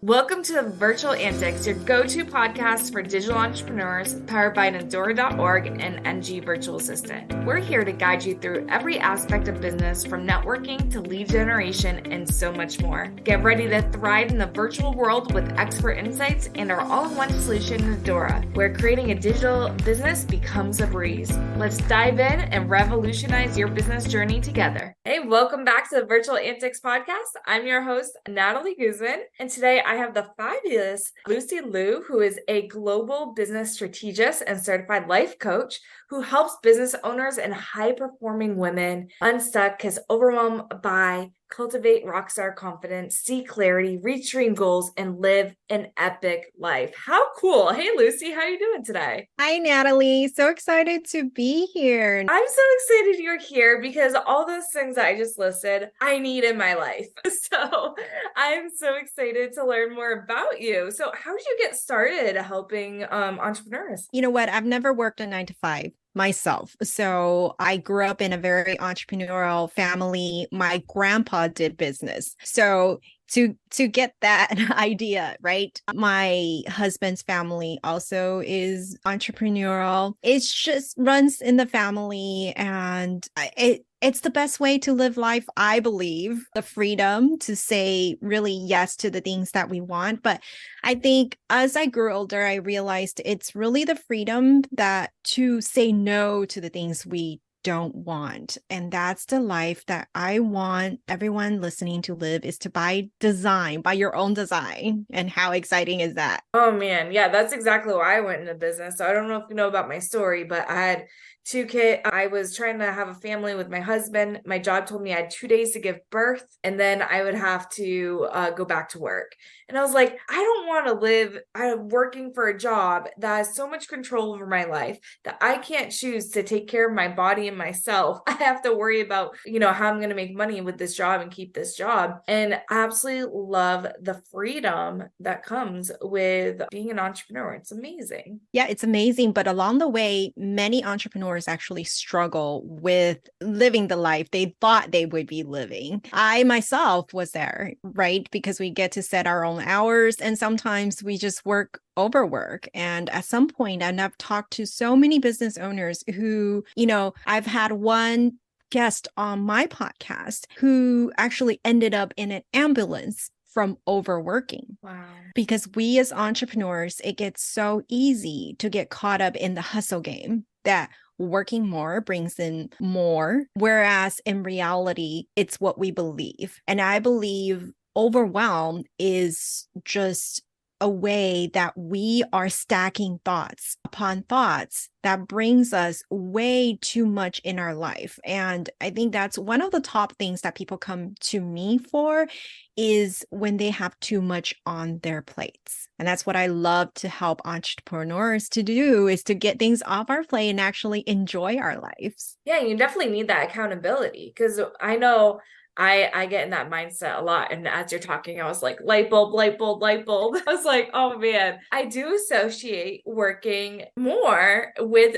Welcome to Virtual Antics, your go-to podcast for digital entrepreneurs, powered by Nadora.org and NG Virtual Assistant. We're here to guide you through every aspect of business, from networking to lead generation and so much more. Get ready to thrive in the virtual world with expert insights and our all-in-one solution, Nadora, where creating a digital business becomes a breeze. Let's dive in and revolutionize your business journey together. Hey, welcome back to the Virtual Antics Podcast. I'm your host, Natalie Guzman, and today I have the fabulous Lucy Liu, who is a global business strategist and certified life coach who helps business owners and high-performing women unstuck, because overwhelmed by cultivate rockstar confidence, see clarity, reach dream goals, and live an epic life. How cool. Hey, Lucy, how are you doing today? Hi, Natalie. So excited to be here. I'm so excited you're here because all those things that I just listed, I need in my life. So I'm so excited to learn more about you. So how did you get started helping entrepreneurs? You know what? I've never worked a 9 to 5 myself. So I grew up in a very entrepreneurial family. My grandpa did business. So to get that idea, right? My husband's family also is entrepreneurial. It's just runs in the family, and it's the best way to live life, I believe. The freedom to say really yes to the things that we want. But I think as I grew older, I realized it's really the freedom that to say no to the things we don't want. And that's the life that I want everyone listening to live, is to buy your own design. And how exciting is that? Oh man, yeah, that's exactly why I went into business. So I don't know if you know about my story, but I had 2 kids. I was trying to have a family with my husband. My job told me I had 2 days to give birth, and then I would have to go back to work. And I was like, I don't want to live working for a job that has so much control over my life that I can't choose to take care of my body and myself. I have to worry about, how I'm going to make money with this job and keep this job. And I absolutely love the freedom that comes with being an entrepreneur. It's amazing. Yeah, it's amazing. But along the way, many entrepreneurs actually struggle with living the life they thought they would be living. I myself was there, right? Because we get to set our own hours, and sometimes we just overwork. And at some point, and I've talked to so many business owners who, I've had one guest on my podcast who actually ended up in an ambulance from overworking. Wow. Because we as entrepreneurs, it gets so easy to get caught up in the hustle game that working more brings in more, whereas in reality, it's what we believe. And I believe overwhelm is just a way that we are stacking thoughts upon thoughts that brings us way too much in our life. And I think that's one of the top things that people come to me for, is when they have too much on their plates. And that's what I love to help entrepreneurs to do, is to get things off our plate and actually enjoy our lives. Yeah, you definitely need that accountability, because I know I get in that mindset a lot. And as you're talking, I was like, light bulb, light bulb, light bulb. I was like, oh man, I do associate working more with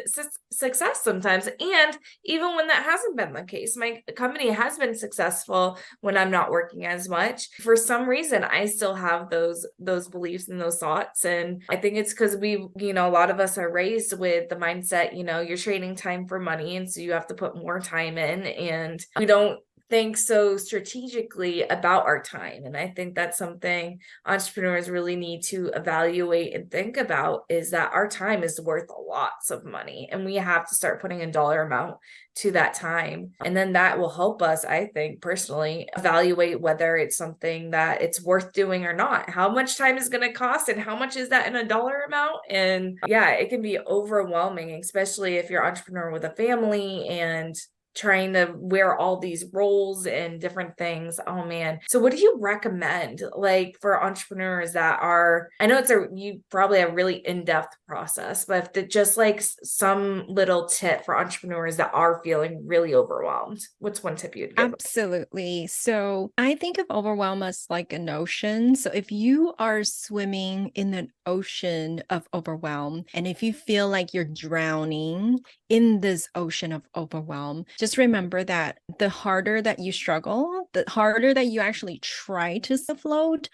success sometimes. And even when that hasn't been the case, my company has been successful when I'm not working as much. For some reason, I still have those beliefs and those thoughts. And I think it's because a lot of us are raised with the mindset, you're trading time for money. And so you have to put more time in, and we don't think so strategically about our time. And I think that's something entrepreneurs really need to evaluate and think about, is that our time is worth lots of money, and we have to start putting a dollar amount to that time. And then that will help us, I think personally, evaluate whether it's something that it's worth doing or not. How much time is going to cost, and how much is that in a dollar amount? And yeah, it can be overwhelming, especially if you're an entrepreneur with a family and trying to wear all these roles and different things. Oh man. So what do you recommend, like, for entrepreneurs that are, I know you probably have a really in-depth process, but if just like some little tip for entrepreneurs that are feeling really overwhelmed, what's one tip you'd give? Absolutely. So I think of overwhelm as like an ocean. So if you are swimming in an ocean of overwhelm, and if you feel like you're drowning in this ocean of overwhelm, just remember that the harder that you struggle, the harder that you actually try to afloat,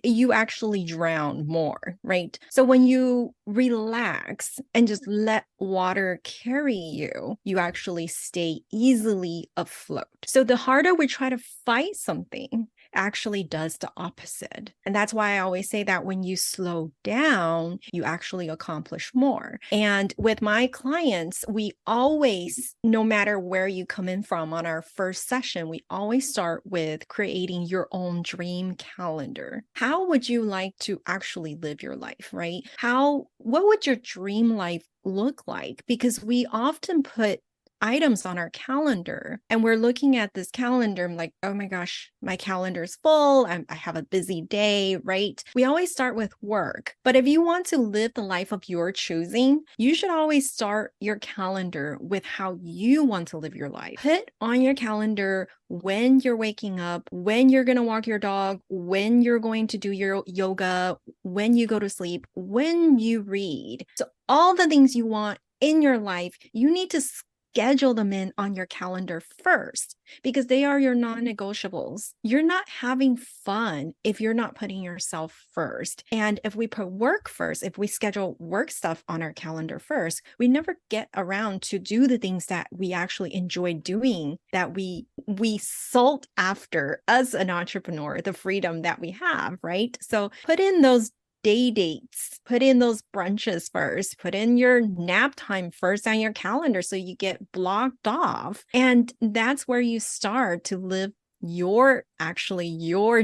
you actually drown more, right? So when you relax and just let water carry you, you actually stay easily afloat. So the harder we try to fight something, actually does the opposite. And that's why I always say that when you slow down, you actually accomplish more. And with my clients, we always, no matter where you come in from on our first session, we always start with creating your own dream calendar. How would you like to actually live your life, right? What would your dream life look like? Because we often put items on our calendar and we're looking at this calendar. I'm like, oh my gosh, my calendar is full. I have a busy day, right? We always start with work. But if you want to live the life of your choosing, you should always start your calendar with how you want to live your life. Put on your calendar when you're waking up, when you're going to walk your dog, when you're going to do your yoga, when you go to sleep, when you read. So all the things you want in your life, you need to schedule them in on your calendar first because they are your non-negotiables. You're not having fun if you're not putting yourself first. And if we put work first, if we schedule work stuff on our calendar first, we never get around to do the things that we actually enjoy doing, that we sought after as an entrepreneur, the freedom that we have, right? So put in those day dates, put in those brunches first, put in your nap time first on your calendar so you get blocked off. And that's where you start to live your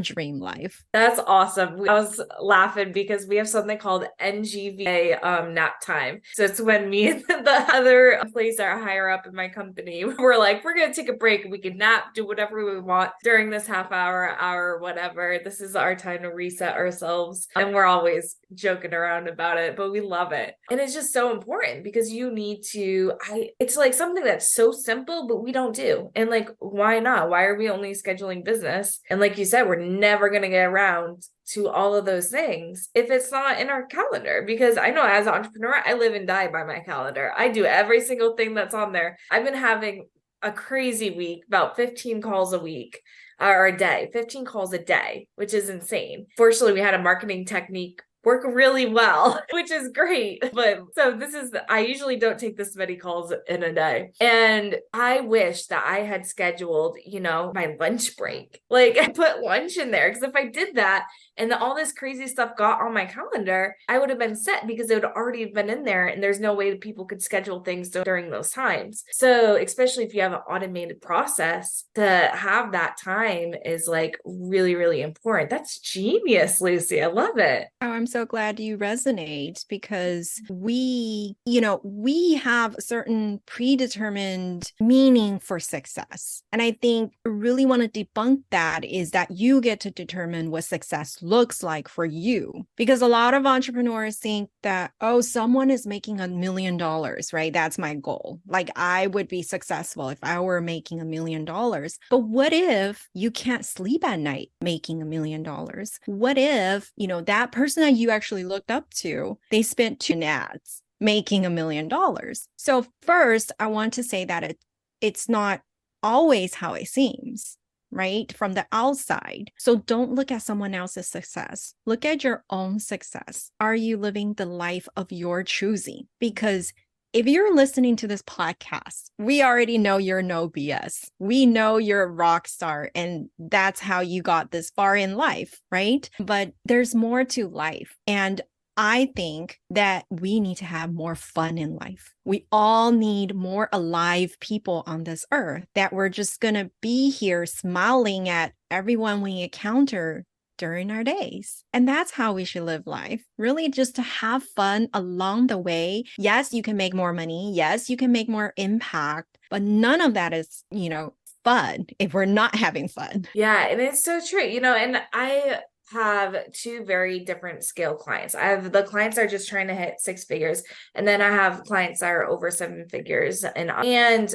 dream life. That's awesome. I was laughing because we have something called NGVA nap time. So it's when me and the other employees that are higher up in my company, we're like, we're going to take a break. We can nap, do whatever we want during this half hour, whatever. This is our time to reset ourselves. And we're always joking around about it, but we love it. And it's just so important because you need to, it's like something that's so simple, but we don't do. And like, why not? Why are we only scheduling business? And like you said, we're never going to get around to all of those things if it's not in our calendar. Because I know as an entrepreneur, I live and die by my calendar. I do every single thing that's on there. I've been having a crazy week, about 15 calls a week or a day, 15 calls a day, which is insane. Fortunately, we had a marketing technique work really well, which is great. But so I usually don't take this many calls in a day. And I wish that I had scheduled, my lunch break. Like I put lunch in there because if I did that and all this crazy stuff got on my calendar, I would have been set because it would already have been in there and there's no way that people could schedule things during those times. So especially if you have an automated process, to have that time is like really, really important. That's genius, Lucy. I love it. Oh, I'm so glad you resonate because we have certain predetermined meaning for success. And I think really want to debunk that is that you get to determine what success looks like for you. Because a lot of entrepreneurs think that, oh, someone is making $1 million, right? That's my goal. Like I would be successful if I were making $1 million. But what if you can't sleep at night making $1 million? What if, that person that you actually looked up to, they spent 2 ads making $1 million? So first, I want to say that it's not always how it seems, right? From the outside. So don't look at someone else's success. Look at your own success. Are you living the life of your choosing? Because if you're listening to this podcast, we already know you're no BS. We know you're a rock star and that's how you got this far in life, right? But there's more to life. And I think that we need to have more fun in life. We all need more alive people on this earth, that we're just going to be here smiling at everyone we encounter during our days. And that's how we should live life. Really just to have fun along the way. Yes, you can make more money. Yes, you can make more impact, but none of that is, fun if we're not having fun. Yeah. And it's so true, and I have 2 very different scale clients. I have the clients that are just trying to hit 6 figures. And then I have clients that are over 7 figures. And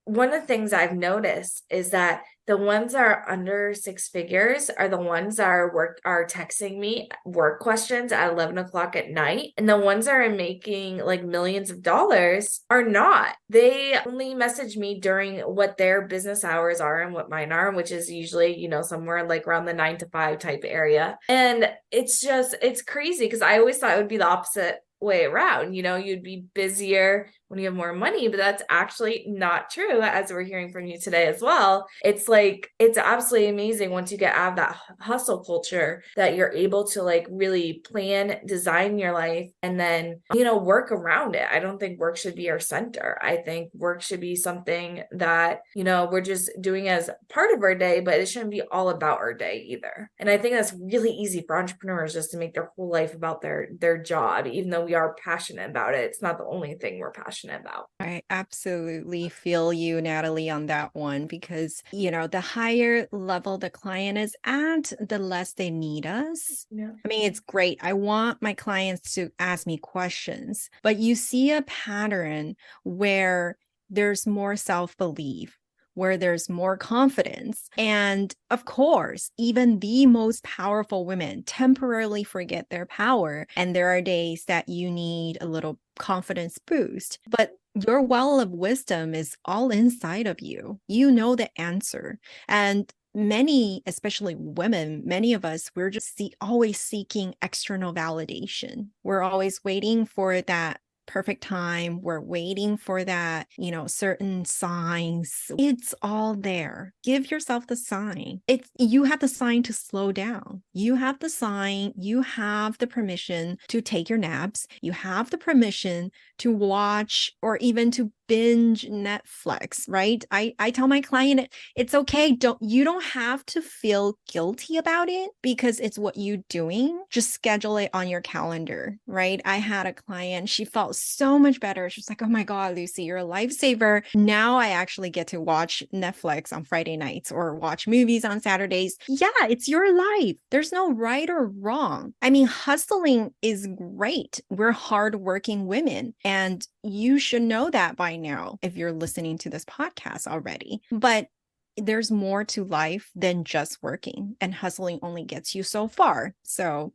one of the things I've noticed is that the ones that are under six figures are the ones that are texting me work questions at 11 o'clock at night. And the ones that are making like millions of dollars are not. They only message me during what their business hours are and what mine are, which is usually, somewhere like around the 9 to 5 type area. And it's crazy because I always thought it would be the opposite way around. You'd be busier when you have more money, but that's actually not true, as we're hearing from you today as well. It's like, it's absolutely amazing once you get out of that hustle culture that you're able to like really plan, design your life, and then, work around it. I don't think work should be our center. I think work should be something that, we're just doing as part of our day, but it shouldn't be all about our day either. And I think that's really easy for entrepreneurs, just to make their whole life about their job, even though we are passionate about it. It's not the only thing we're passionate about. I absolutely feel you, Natalie, on that one, because, the higher level the client is at, the less they need us. Yeah. I mean, it's great. I want my clients to ask me questions, but you see a pattern where there's more self-belief, where there's more confidence. And of course, even the most powerful women temporarily forget their power. And there are days that you need a little confidence boost. But your well of wisdom is all inside of you. You know the answer. And many, especially women, many of us, we're just always seeking external validation. We're always waiting for that perfect time. We're waiting for that, certain signs. It's all there. Give yourself the sign. You have the sign to slow down. You have the sign. You have the permission to take your naps. You have the permission to watch or even to binge Netflix, right? I tell my client, it's okay. You don't have to feel guilty about it because it's what you're doing. Just schedule it on your calendar, right? I had a client, she felt so much better. She was like, oh my God, Lucy, you're a lifesaver. Now I actually get to watch Netflix on Friday nights or watch movies on Saturdays. Yeah, it's your life. There's no right or wrong. I mean, hustling is great. We're hardworking women, and you should know that by now if you're listening to this podcast already. But there's more to life than just working, and hustling only gets you so far. So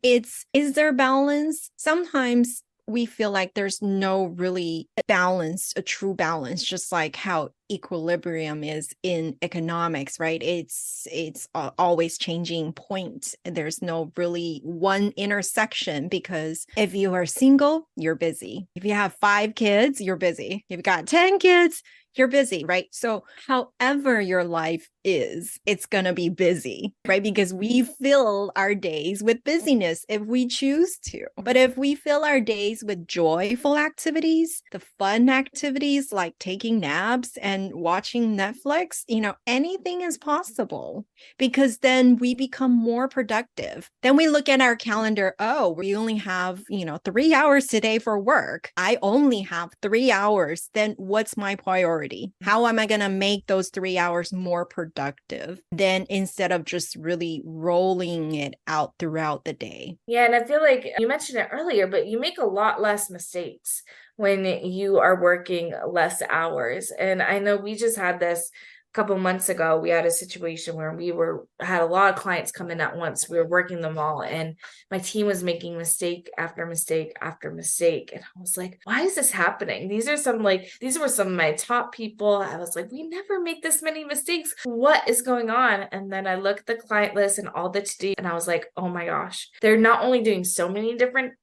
is there balance? Sometimes we feel like there's no really balance, a true balance, just like how equilibrium is in economics, right? It's always changing point. There's no really one intersection, because if you are single, you're busy. If you have 5 kids, you're busy. If you've got 10 kids, you're busy, right? So however your life is, it's going to be busy, right? Because we fill our days with busyness if we choose to. But if we fill our days with joyful activities, the fun activities like taking naps and watching Netflix, anything is possible, because then we become more productive. Then we look at our calendar. Oh, we only have, 3 hours today for work. I only have 3 hours. Then what's my priority? How am I going to make those 3 hours more productive than instead of just really rolling it out throughout the day? Yeah. And I feel like you mentioned it earlier, but you make a lot less mistakes when you are working less hours. And I know we just had this couple months ago. We had a situation where we had a lot of clients come in at once. We were working them all, and my team was making mistake after mistake after mistake. And I was like, why is this happening? These were some of my top people. I was like, we never make this many mistakes. What is going on? And then I looked at the client list and all the to-do, and I was like, oh my gosh, they're not only doing so many different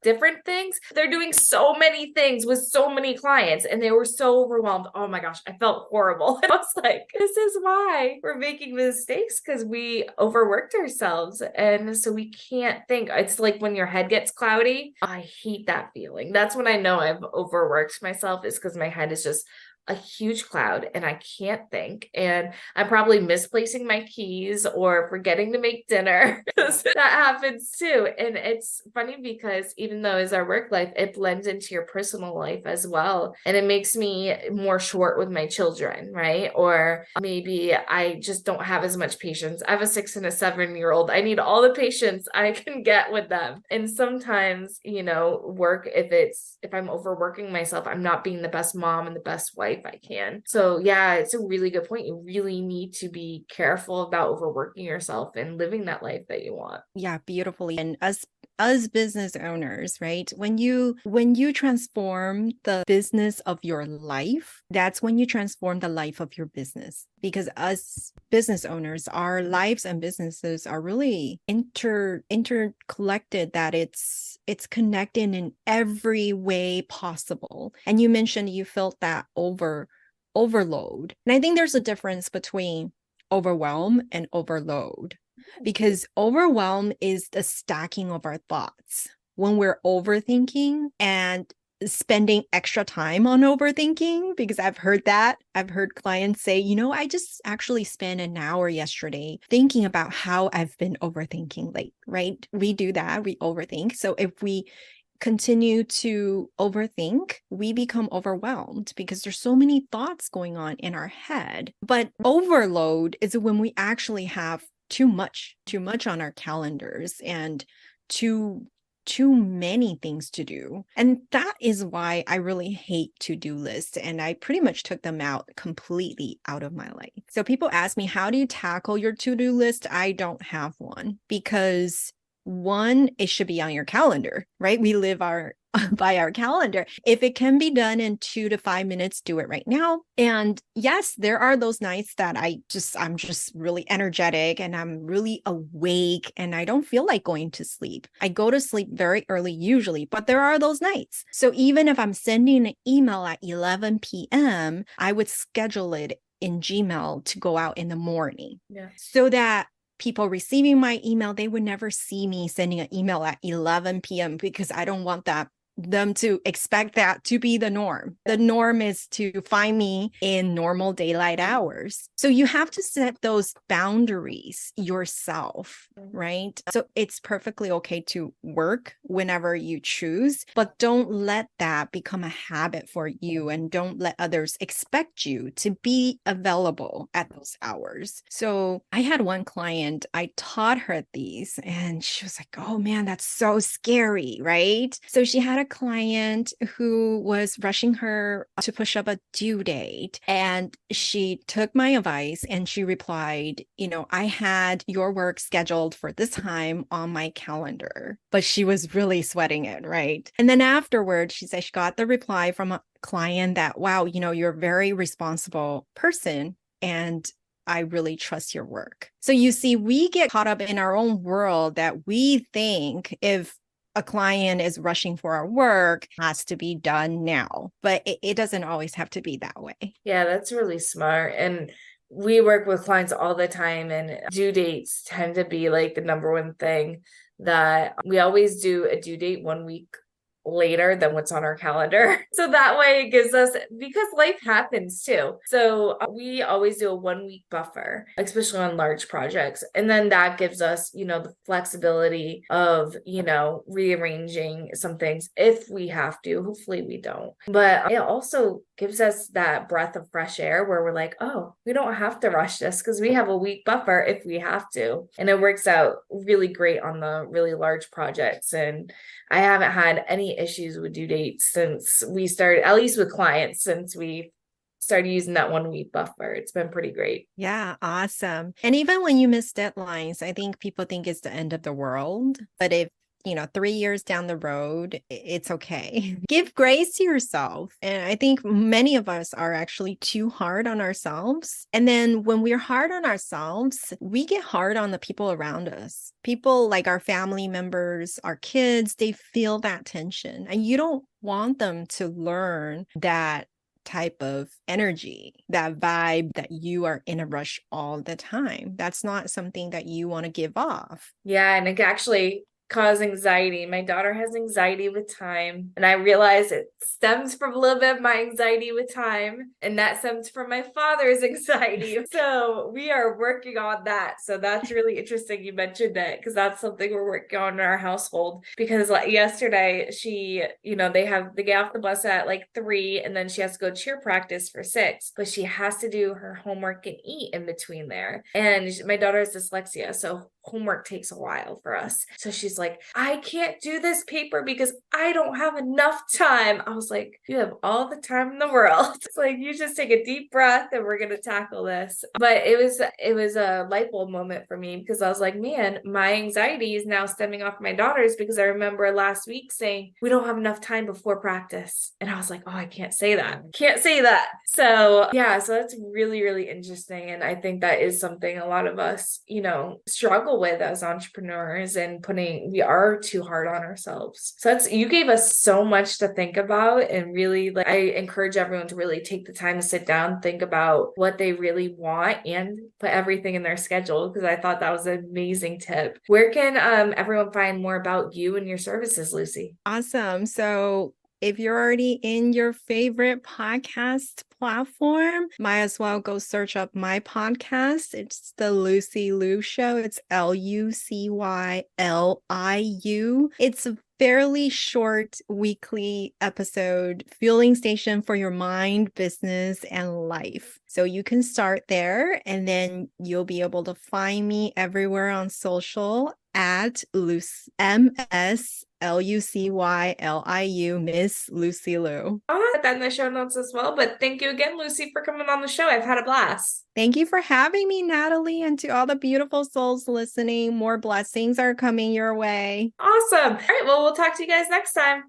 things, they're doing so many things with so many clients, and they were so overwhelmed. Oh my gosh, I felt horrible. I was like, this is why we're making mistakes, because we overworked ourselves. And so we can't think. It's like when your head gets cloudy. I hate that feeling. That's when I know I've overworked myself, is because my head is just a huge cloud and I can't think, and I'm probably misplacing my keys or forgetting to make dinner. That happens too. And it's funny because even though it's our work life, it blends into your personal life as well, and it makes me more short with my children, right? Or maybe I just don't have as much patience. I have a 6 and a 7-year-old. I need all the patience I can get with them. And sometimes, work, if I'm overworking myself, I'm not being the best mom and the best wife. life I can. So yeah, it's a really good point. You really need to be careful about overworking yourself and living that life that you want. Yeah, beautifully. And as business owners, right? When you transform the business of your life, that's when you transform the life of your business. Because as business owners, our lives and businesses are really intercollected, that it's connected in every way possible. And you mentioned you felt that overload. And I think there's a difference between overwhelm and overload, because overwhelm is the stacking of our thoughts. When we're overthinking and spending extra time on overthinking, because I've heard clients say, I just actually spent an hour yesterday thinking about how I've been overthinking late, right? We do that, we overthink. So if we continue to overthink, we become overwhelmed because there's so many thoughts going on in our head. But overload is when we actually have too much on our calendars and too many things to do. And that is why I really hate to-do lists, and I pretty much took them out completely out of my life. So people ask me, how do you tackle your to-do list? I don't have one, because one, it should be on your calendar, right? We live by our calendar. If it can be done in 2 to 5 minutes, do it right now. And yes, there are those nights that I'm just really energetic and I'm really awake and I don't feel like going to sleep. I go to sleep very early usually, but there are those nights. So even if I'm sending an email at 11 p.m., I would schedule it in Gmail to go out in the morning. Yeah. So that people receiving my email, they would never see me sending an email at 11 p.m. because I don't want them to expect that to be the norm. The norm is to find me in normal daylight hours. So you have to set those boundaries yourself, right? So it's perfectly okay to work whenever you choose, but don't let that become a habit for you, and don't let others expect you to be available at those hours. So I had one client, I taught her these and she was like, oh man, that's so scary, right? So she had a client who was rushing her to push up a due date, and she took my advice and she replied, I had your work scheduled for this time on my calendar, but she was really sweating it, right? And then afterwards, she said she got the reply from a client that, wow, you're a very responsible person and I really trust your work. So you see, we get caught up in our own world that we think if a client is rushing for our work, has to be done now, but it doesn't always have to be that way. Yeah, that's really smart. And we work with clients all the time, and due dates tend to be like the number one thing that we always do a due date 1 week later than what's on our calendar. So that way it gives us, because life happens too. So we always do a 1 week buffer, especially on large projects. And then that gives us, the flexibility of, rearranging some things if we have to. Hopefully we don't. But it also gives us that breath of fresh air where we're like, oh, we don't have to rush this because we have a week buffer if we have to. And it works out really great on the really large projects. And I haven't had any issues with due dates since we started, at least with clients, since we started using that 1 week buffer. It's been pretty great. Yeah, awesome. And even when you miss deadlines, I think people think it's the end of the world. But if 3 years down the road, it's okay. Give grace to yourself. And I think many of us are actually too hard on ourselves. And then when we're hard on ourselves, we get hard on the people around us. People like our family members, our kids, they feel that tension. And you don't want them to learn that type of energy, that vibe that you are in a rush all the time. That's not something that you want to give off. Yeah, and it actually cause anxiety. My daughter has anxiety with time, and I realize it stems from a little bit of my anxiety with time, and that stems from my father's anxiety. So we are working on that. So that's really interesting you mentioned that, because that's something we're working on in our household. Because like yesterday, she, they get off the bus at like 3, and then she has to go cheer practice for 6, but she has to do her homework and eat in between there. And my daughter has dyslexia, so homework takes a while for us. So she's like, I can't do this paper because I don't have enough time. I was like, you have all the time in the world. It's like, you just take a deep breath and we're going to tackle this. But it was a light bulb moment for me because I was like, man, my anxiety is now stemming off my daughters because I remember last week saying, we don't have enough time before practice. And I was like, oh, I can't say that. Can't say that. So yeah, so that's really, really interesting. And I think that is something a lot of us, struggle with as entrepreneurs, and we are too hard on ourselves. So you gave us so much to think about, and really, like, I encourage everyone to really take the time to sit down, think about what they really want, and put everything in their schedule, because I thought that was an amazing tip. Where can everyone find more about you and your services, Lucy? Awesome. So if you're already in your favorite podcast platform, might as well go search up my podcast. It's the Lucy Liu Show. It's LucyLiu. It's a fairly short weekly episode, fueling station for your mind, business, and life. So you can start there, and then you'll be able to find me everywhere on social at MSLucyLiu, Miss Lucy Liu. I'll put that in the show notes as well. But thank you again, Lucy, for coming on the show. I've had a blast. Thank you for having me, Natalie, and to all the beautiful souls listening, more blessings are coming your way. Awesome. All right, well, we'll talk to you guys next time.